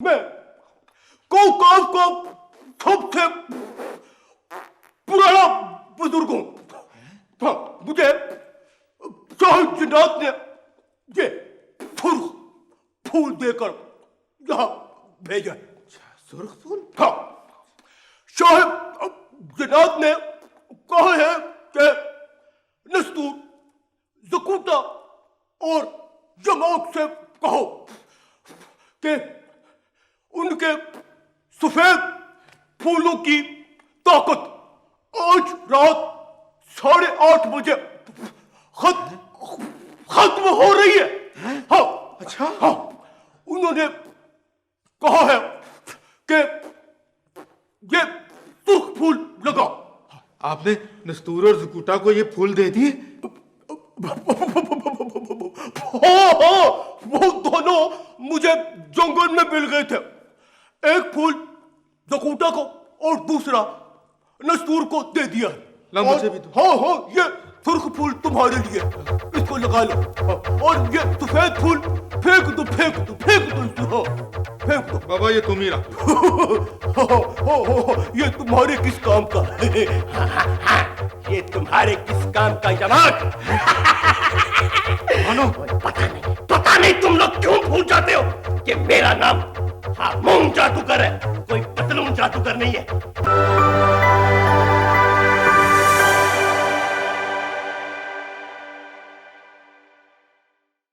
मैं कौकाव का सबसे पुराना बुजुर्ग हूं। हाँ, मुझे शाहिद जिन्नात ने ये सुर्ख फूल देकर यहाँ भेजा है। सुर्ख फूल? हाँ, शाहिद जिन्नात ने कहा है कि नस्तूर, ज़कूता और जमात से कहो कि उनके सफेद फूलों की ताकत आज रात 8:30 बजे खत्म हो रही है। हाँ, अच्छा। हाँ, उन्होंने कहा है कि ये सुर्ख फूल लगा। आपने नस्तूर और ज़कूता को ये फूल दे दिए? हाँ, वो दोनों मुझे जंगल में मिल गए थे। एक फूल ज़कूता को और दूसरा नस्तूर को दे दिया। ला मुझे भी दो। हाँ हाँ, ये सुर्ख फूल तुम्हारे लिए, इसको लगा लो। और ये सफेद फूल फेंक दो, फेंक दो, फेंक दो इसको। हाँ, फेंक दो। बाबा ये तुम ही ला। ये तुम्हारे किस काम का? ये तुम्हारे किस काम का जनाब? पता नहीं तुम लोग क्यों भूल जाते हो कि मेरा नाम हामूम जादूगर है, कोई पतलून जादूगर नहीं है।